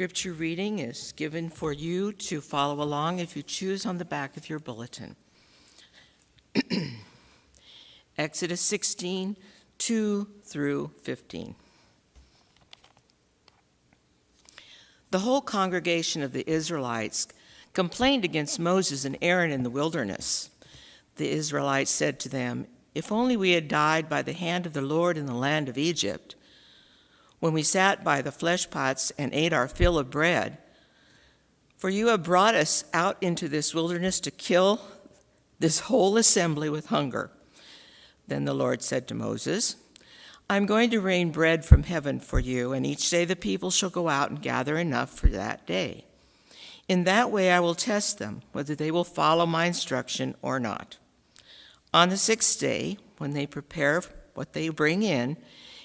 Scripture reading is given for you to follow along if you choose on the back of your bulletin. Exodus 16, 2 through 15. The whole congregation of the Israelites complained against Moses and Aaron in the wilderness. The Israelites said to them, "If only we had died by the hand of the Lord in the land of Egypt, when we sat by the flesh pots and ate our fill of bread. For you have brought us out into this wilderness to kill this whole assembly with hunger." Then the Lord said to Moses, "I'm going to rain bread from heaven for you, and each day the people shall go out and gather enough for that day. In that way I will test them, whether they will follow my instruction or not. On the sixth day, when they prepare what they bring in,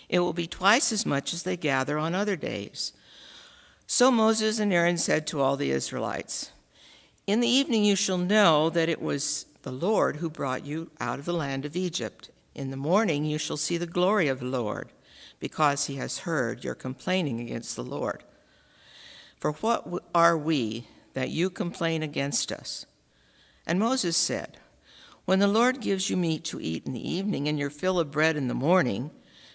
it will be twice as much as they gather on other days." So Moses and Aaron said to all the Israelites, "In the evening you shall know that it was the Lord who brought you out of the land of Egypt. In the morning you shall see the glory of the Lord, because he has heard your complaining against the Lord. For what are we that you complain against us?" And Moses said, "When the Lord gives you meat to eat in the evening and your fill of bread in the morning,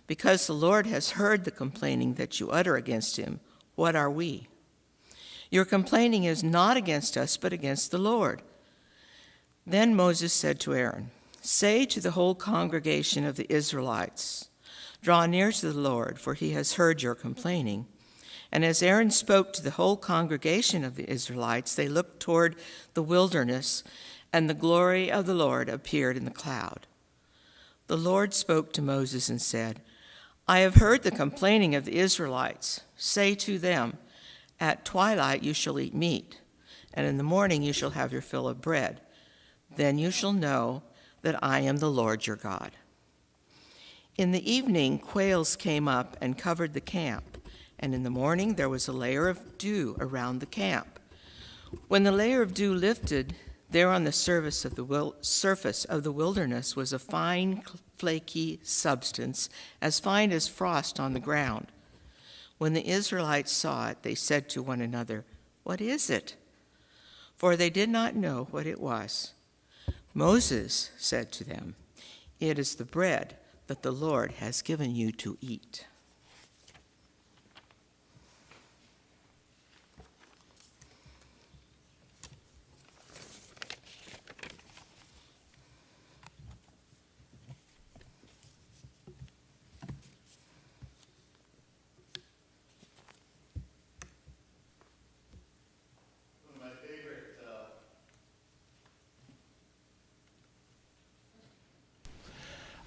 because the Lord has heard the complaining that you utter against him, what are we? Your complaining is not against us, but against the Lord." Then Moses said to Aaron, "Say to the whole congregation of the Israelites, 'Draw near to the Lord, for he has heard your complaining.'" And as Aaron spoke to the whole congregation of the Israelites, they looked toward the wilderness, and the glory of the Lord appeared in the cloud. The Lord spoke to Moses and said, "I have heard the complaining of the Israelites. Say to them, 'At twilight you shall eat meat, and in the morning you shall have your fill of bread. Then you shall know that I am the Lord your God.'" In the evening, quails came up and covered the camp, and in the morning there was a layer of dew around the camp. When the layer of dew lifted, there on the surface of the wilderness was a fine, flaky substance, as fine as frost on the ground. When the Israelites saw it, they said to one another, "What is it?" For they did not know what it was. Moses said to them, "It is the bread that the Lord has given you to eat."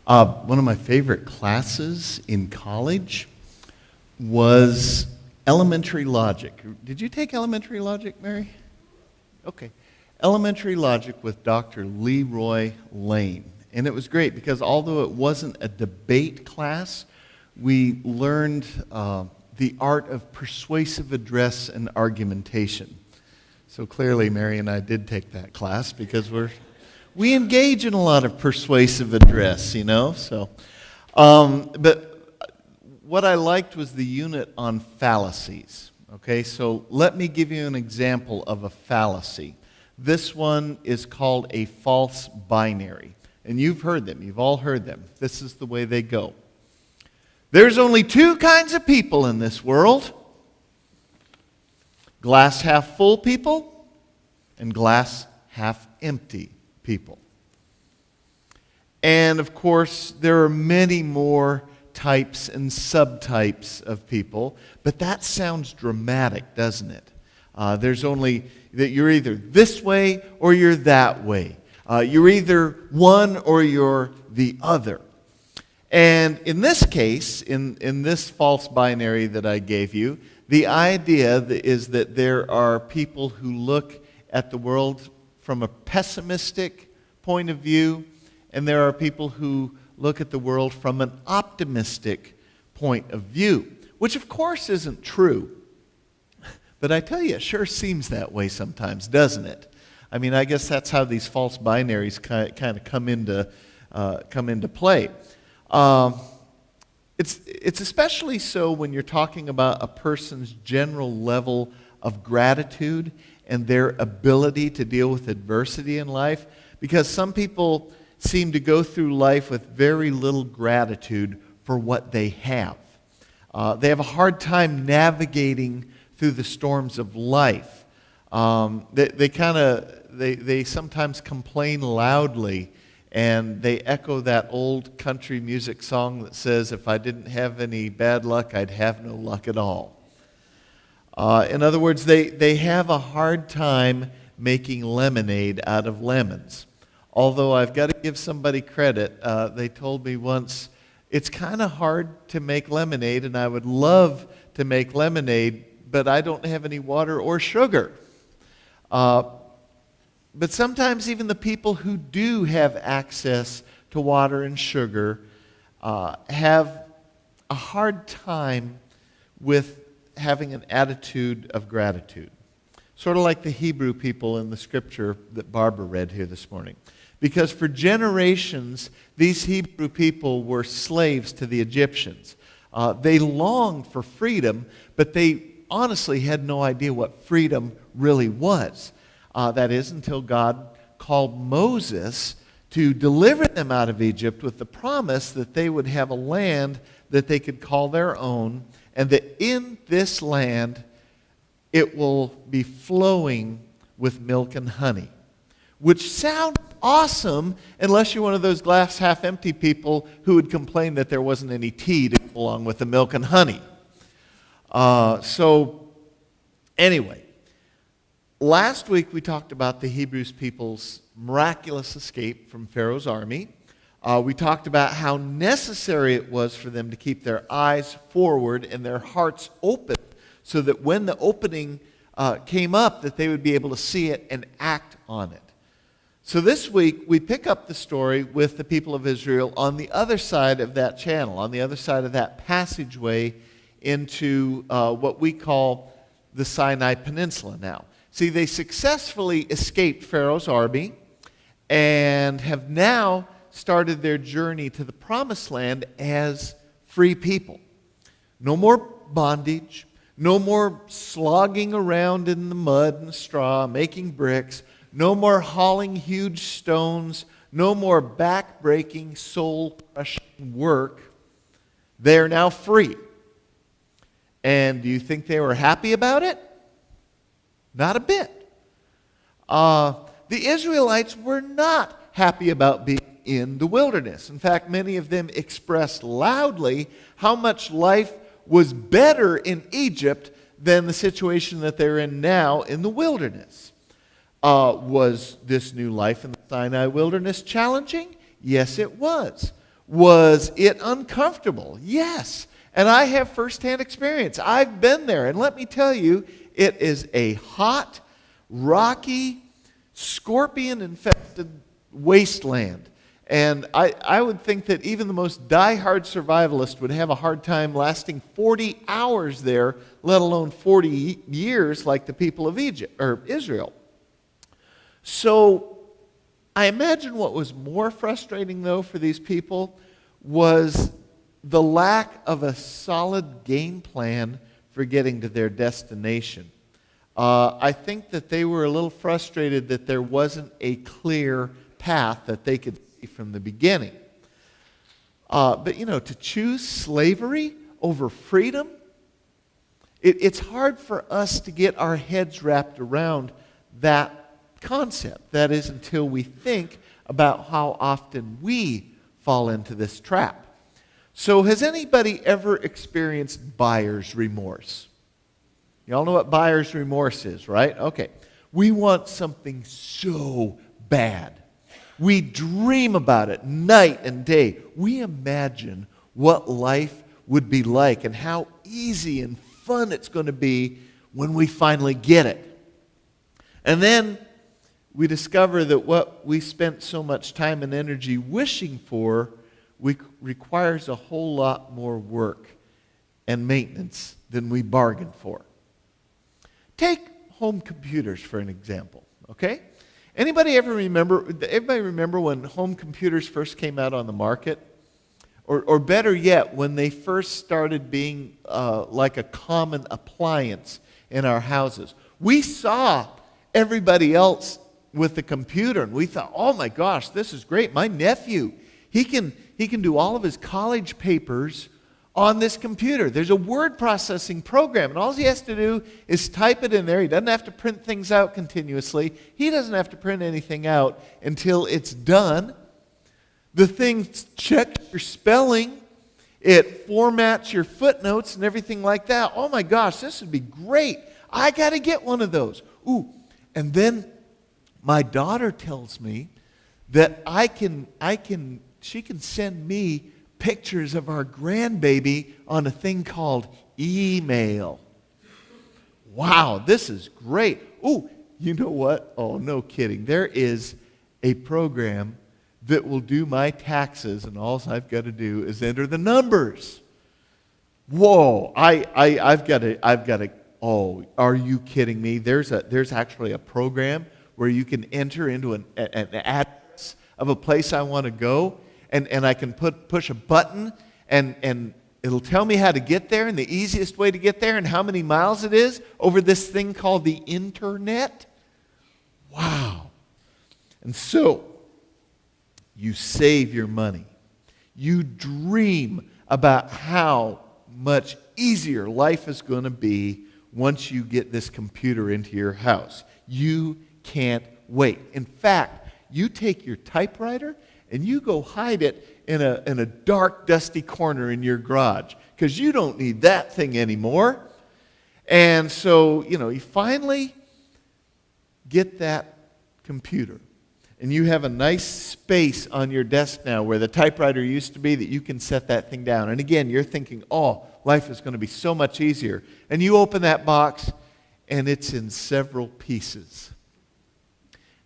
One of my favorite classes in college was elementary logic. Did you take elementary logic, Mary? Okay. Elementary logic with Dr. Leroy Lane. And it was great because although it wasn't a debate class, we learned the art of persuasive address and argumentation. So clearly Mary and I did take that class because we engage in a lot of persuasive address, you know. So, but what I liked was the unit on fallacies. Okay, so let me give you an example of a fallacy. This one is called a false binary, and you've heard them. You've all heard them. This is the way they go. There's only two kinds of people in this world: glass half full people and glass half empty people. And of course, there are many more types and subtypes of people, but that sounds dramatic, doesn't it? There's only that you're either this way or you're that way. You're either one or you're the other. And in this case, in this false binary that I gave you, the idea is that there are people who look at the world from a pessimistic point of view, and there are people who look at the world from an optimistic point of view, which of course isn't true. But I tell you, it sure seems that way sometimes, doesn't it? I mean, I guess that's how these false binaries kind of come into play. It's especially so when you're talking about a person's general level of gratitude and their ability to deal with adversity in life, because some people seem to go through life with very little gratitude for what they have. They have a hard time navigating through the storms of life. They sometimes complain loudly, and they echo that old country music song that says, "If I didn't have any bad luck, I'd have no luck at all." In other words, they have a hard time making lemonade out of lemons. Although I've got to give somebody credit, they told me once, it's kind of hard to make lemonade, and I would love to make lemonade, but I don't have any water or sugar. But sometimes even the people who do have access to water and sugar have a hard time with having an attitude of gratitude. Sort of like the Hebrew people in the scripture that Barbara read here this morning. Because for generations, these Hebrew people were slaves to the Egyptians. They longed for freedom, but they honestly had no idea what freedom really was. That is, until God called Moses to deliver them out of Egypt with the promise that they would have a land that they could call their own, and that in this land it will be flowing with milk and honey. Which sounds awesome unless you're one of those glass half empty people who would complain that there wasn't any tea to go along with the milk and honey. Anyway, last week we talked about the Hebrew people's miraculous escape from Pharaoh's army. We talked about how necessary it was for them to keep their eyes forward and their hearts open so that when the opening came up, that they would be able to see it and act on it. So this week, we pick up the story with the people of Israel on the other side of that channel, on the other side of that passageway into what we call the Sinai Peninsula now. See, they successfully escaped Pharaoh's army and have now started their journey to the Promised Land as free people. No more bondage, no more slogging around in the mud and straw, making bricks, no more hauling huge stones, no more back-breaking, soul-crushing work. They are now free. And do you think they were happy about it? Not a bit. The Israelites were not happy about being in the wilderness. In fact, many of them expressed loudly how much life was better in Egypt than the situation that they're in now in the wilderness. Was this new life in the Sinai wilderness challenging? Yes, it was. Was it uncomfortable? Yes. And I have firsthand experience. I've been there, and let me tell you, it is a hot, rocky, scorpion-infested wasteland. And I would think that even the most die-hard survivalist would have a hard time lasting 40 hours there, let alone 40 years like the people of Israel. So I imagine what was more frustrating, though, for these people was the lack of a solid game plan for getting to their destination. I think that they were a little frustrated that there wasn't a clear path that they could see from the beginning. But, to choose slavery over freedom, it's hard for us to get our heads wrapped around that concept. That is, until we think about how often we fall into this trap. So has anybody ever experienced buyer's remorse? You all know what buyer's remorse is, right? Okay. We want something so bad. We dream about it night and day. We imagine what life would be like and how easy and fun it's going to be when we finally get it. And then we discover that what we spent so much time and energy wishing for requires a whole lot more work and maintenance than we bargained for. Take home computers for an example, okay? Everybody remember when home computers first came out on the market? Or better yet, when they first started being like a common appliance in our houses. We saw everybody else with the computer, and we thought, oh my gosh, this is great. My nephew, he can do all of his college papers on this computer. There's a word processing program, and all he has to do is type it in there. He doesn't have to print things out continuously. He doesn't have to print anything out until it's done. The thing checks your spelling. It formats your footnotes and everything like that. Oh my gosh, this would be great. I got to get one of those. Ooh, and then my daughter tells me that she can send me pictures of our grandbaby on a thing called email. Wow, this is great. Ooh, you know what? Oh, no kidding. There is a program that will do my taxes, and all I've got to do is enter the numbers. Whoa, I've got to, oh, are you kidding me? There's actually a program where you can enter into an address of a place I want to go, and I can push a button, and it'll tell me how to get there, and the easiest way to get there, and how many miles it is over this thing called the internet. Wow. And so, you save your money. You dream about how much easier life is going to be once you get this computer into your house. You can't wait. In fact, you take your typewriter and you go hide it in a dark, dusty corner in your garage because you don't need that thing anymore. And so, you finally get that computer. And you have a nice space on your desk now where the typewriter used to be that you can set that thing down. And again, you're thinking, oh, life is going to be so much easier. And you open that box, and it's in several pieces.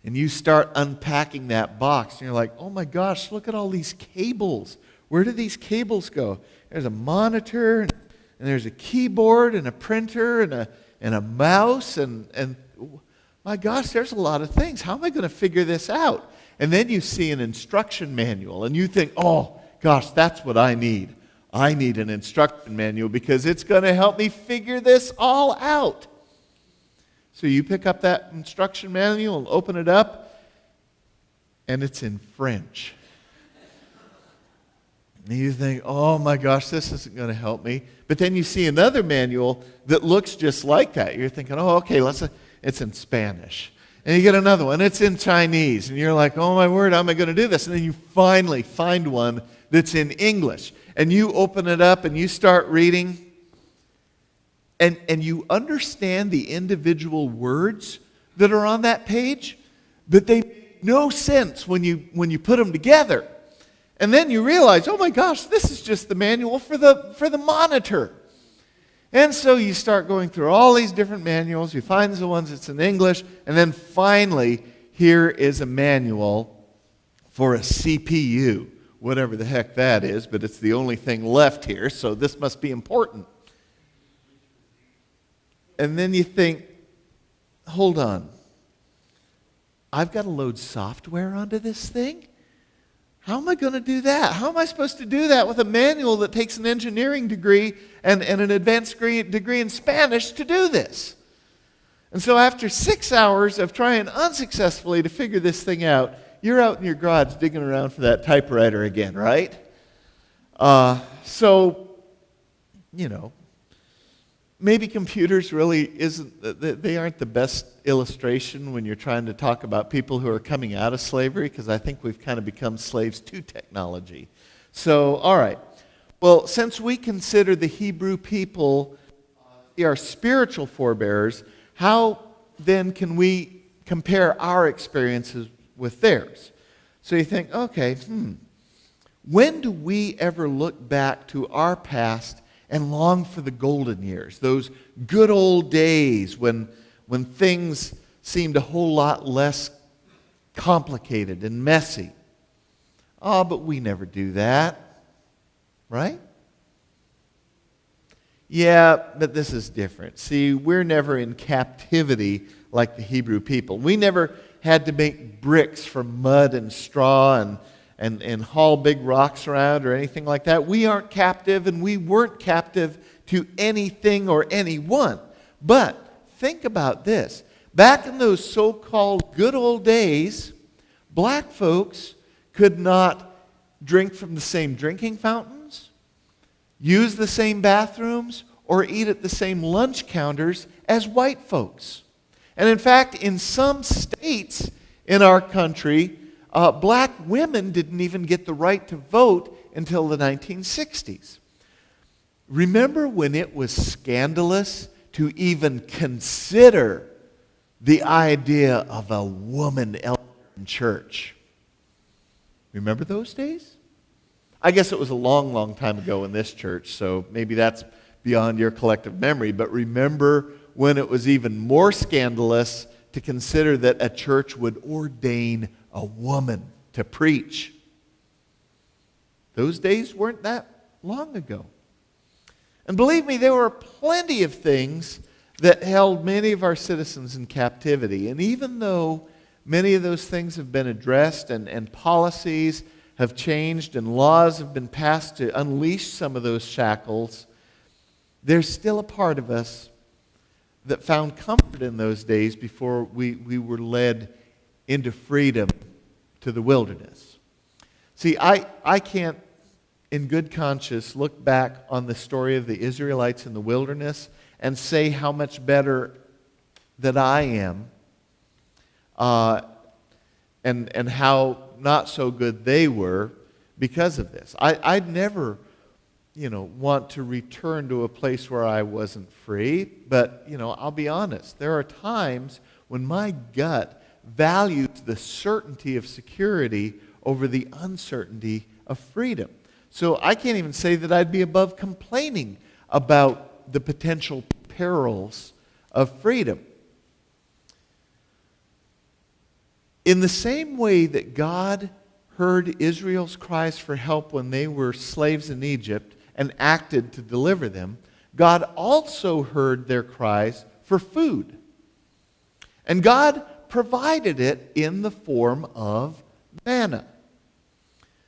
And you start unpacking that box, and you're like, oh my gosh, look at all these cables. Where do these cables go? There's a monitor, and there's a keyboard, and a printer, and a mouse, and my gosh, there's a lot of things. How am I going to figure this out? And then you see an instruction manual, and you think, oh, gosh, that's what I need. I need an instruction manual because it's going to help me figure this all out. So you pick up that instruction manual and open it up, and it's in French. And you think, oh my gosh, this isn't going to help me. But then you see another manual that looks just like that. You're thinking, oh, okay, it's in Spanish. And you get another one, it's in Chinese. And you're like, oh my word, how am I going to do this? And then you finally find one that's in English. And you open it up and you start reading. And you understand the individual words that are on that page, but they make no sense when you put them together. And then you realize, oh my gosh, this is just the manual for the monitor. And so you start going through all these different manuals. You find the ones that's in English. And then finally, here is a manual for a CPU, whatever the heck that is, but it's the only thing left here, so this must be important. And then you think, hold on. I've got to load software onto this thing? How am I going to do that? How am I supposed to do that with a manual that takes an engineering degree and an advanced degree in Spanish to do this? And so after 6 hours of trying unsuccessfully to figure this thing out, you're out in your garage digging around for that typewriter again, right? Maybe computers really they aren't the best illustration when you're trying to talk about people who are coming out of slavery, because I think we've kind of become slaves to technology. So, all right. Well, since we consider the Hebrew people our spiritual forebears, how then can we compare our experiences with theirs? So you think, okay, when do we ever look back to our past and long for the golden years, those good old days when things seemed a whole lot less complicated and messy? Oh, but we never do that, right? Yeah, but this is different. See, we're never in captivity like the Hebrew people. We never had to make bricks from mud and straw and haul big rocks around or anything like that. We aren't captive, and we weren't captive to anything or anyone. But think about this. Back in those so-called good old days, black folks could not drink from the same drinking fountains, use the same bathrooms, or eat at the same lunch counters as white folks. And in fact, in some states in our country, black women didn't even get the right to vote until the 1960s. Remember when it was scandalous to even consider the idea of a woman elder in church? Remember those days? I guess it was a long, long time ago in this church, so maybe that's beyond your collective memory. But remember when it was even more scandalous to consider that a church would ordain a woman to preach. Those days weren't that long ago. And believe me, there were plenty of things that held many of our citizens in captivity. And even though many of those things have been addressed and policies have changed and laws have been passed to unleash some of those shackles, there's still a part of us that found comfort in those days before we were led into freedom to the wilderness. See, I can't, in good conscience, look back on the story of the Israelites in the wilderness and say how much better that I am and how not so good they were because of this. I'd never want to return to a place where I wasn't free. But, I'll be honest. There are times when my gut values the certainty of security over the uncertainty of freedom. So I can't even say that I'd be above complaining about the potential perils of freedom. In the same way that God heard Israel's cries for help when they were slaves in Egypt and acted to deliver them, God also heard their cries for food. And God provided it in the form of manna.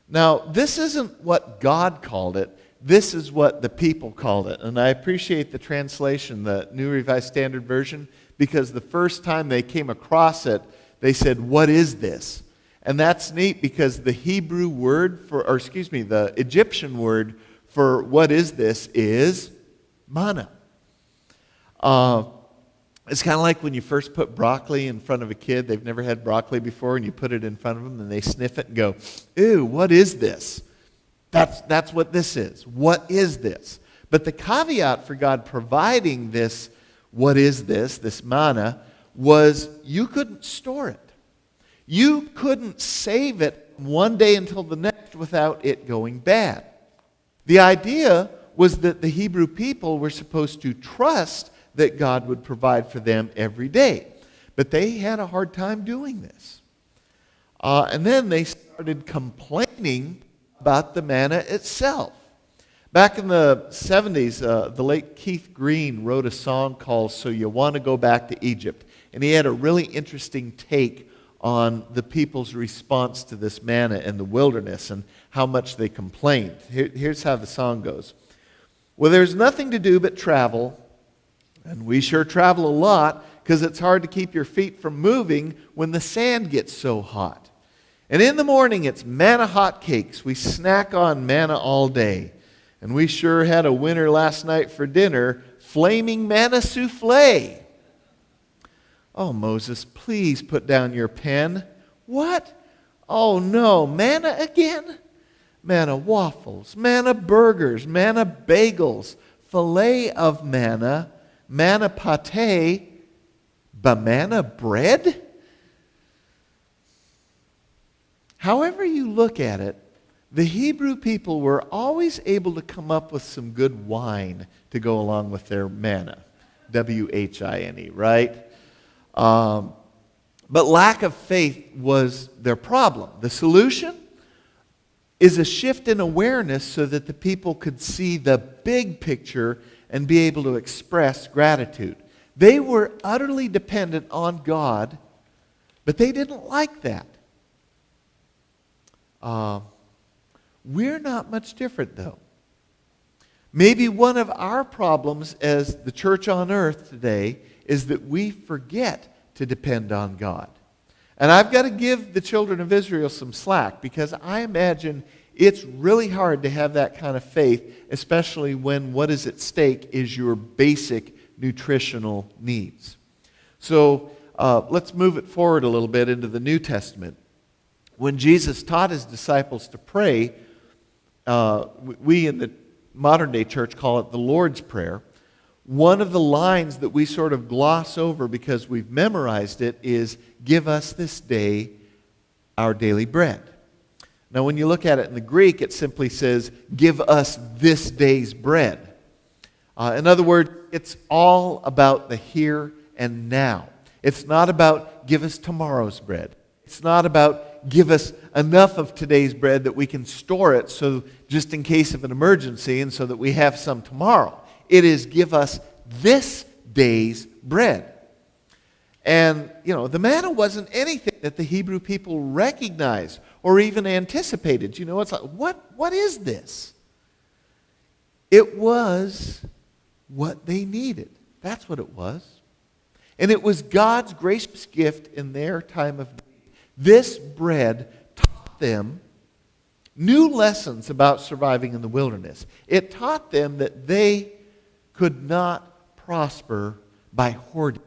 Now, this isn't what God called it. This is what the people called it. And I appreciate the translation, the New Revised Standard Version, because the first time they came across it, they said, "What is this?" And that's neat because the Hebrew word the Egyptian word for what is this is manna. It's kind of like when you first put broccoli in front of a kid. They've never had broccoli before, and you put it in front of them, and they sniff it and go, "Ew, what is this?" That's what this is. What is this? But the caveat for God providing this, what is this manna, was you couldn't store it. You couldn't save it one day until the next without it going bad. The idea was that the Hebrew people were supposed to trust that God would provide for them every day. But they had a hard time doing this. And then they started complaining about the manna itself. Back in the 70s, the late Keith Green wrote a song called "So You Want to Go Back to Egypt." And he had a really interesting take on the people's response to this manna in the wilderness and how much they complained. Here's how the song goes. "Well, there's nothing to do but travel, and we sure travel a lot because it's hard to keep your feet from moving when the sand gets so hot. And in the morning, it's manna hot cakes. We snack on manna all day. And we sure had a winner last night for dinner, flaming manna souffle." "Oh, Moses, please put down your pen." "What? Oh, no, manna again? Manna waffles, manna burgers, manna bagels, filet of manna, manna pate, banana bread?" However you look at it, the Hebrew people were always able to come up with some good wine to go along with their manna. W-H-I-N-E, right? But lack of faith was their problem. The solution is a shift in awareness so that the people could see the big picture and be able to express gratitude. They were utterly dependent on God, but they didn't like that. We're not much different, though. Maybe one of our problems as the church on earth today is that we forget to depend on God. And I've got to give the children of Israel some slack, because I imagine it's really hard to have that kind of faith, especially when what is at stake is your basic nutritional needs. So let's move it forward a little bit into the New Testament. When Jesus taught his disciples to pray, we in the modern day church call it the Lord's Prayer. One of the lines that we sort of gloss over because we've memorized it is, "Give us this day our daily bread." Now, when you look at it in the Greek, it simply says, "Give us this day's bread." In other words, it's all about the here and now. It's not about give us tomorrow's bread. It's not about give us enough of today's bread that we can store it so just in case of an emergency and so that we have some tomorrow. It is give us this day's bread. And, the manna wasn't anything that the Hebrew people recognized or even anticipated. It's like, what is this? It was what they needed. That's what it was. And it was God's gracious gift in their time of need. This bread taught them new lessons about surviving in the wilderness. It taught them that they could not prosper by hoarding.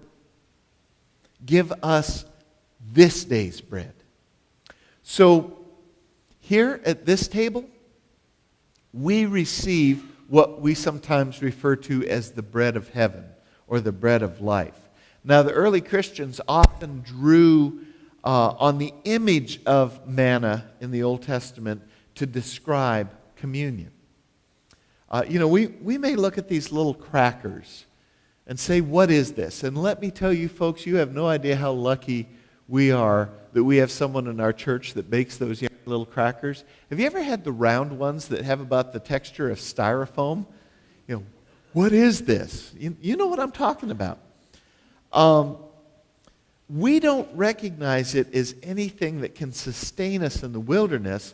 Give us this day's bread. So here at this table, we receive what we sometimes refer to as the bread of heaven or the bread of life. Now, the early Christians often drew on the image of manna in the Old Testament to describe communion. We may look at these little crackers and say, what is this? And let me tell you, folks, you have no idea how lucky we are that we have someone in our church that bakes those young little crackers. Have you ever had the round ones that have about the texture of styrofoam? What is this? You know what I'm talking about. We don't recognize it as anything that can sustain us in the wilderness,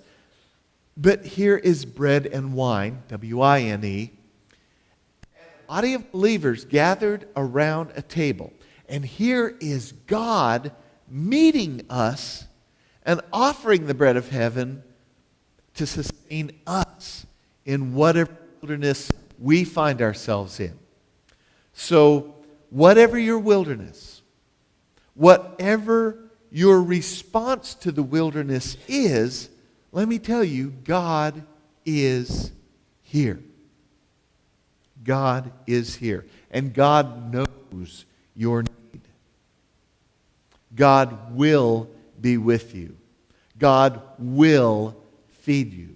but here is bread and wine, W-I-N-E, a body of believers gathered around a table. And here is God meeting us and offering the bread of heaven to sustain us in whatever wilderness we find ourselves in. So, whatever your wilderness, whatever your response to the wilderness is, let me tell you, God is here. God is here. And God knows your need. God will be with you. God will feed you.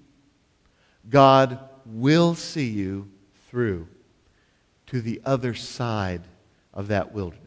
God will see you through to the other side of that wilderness.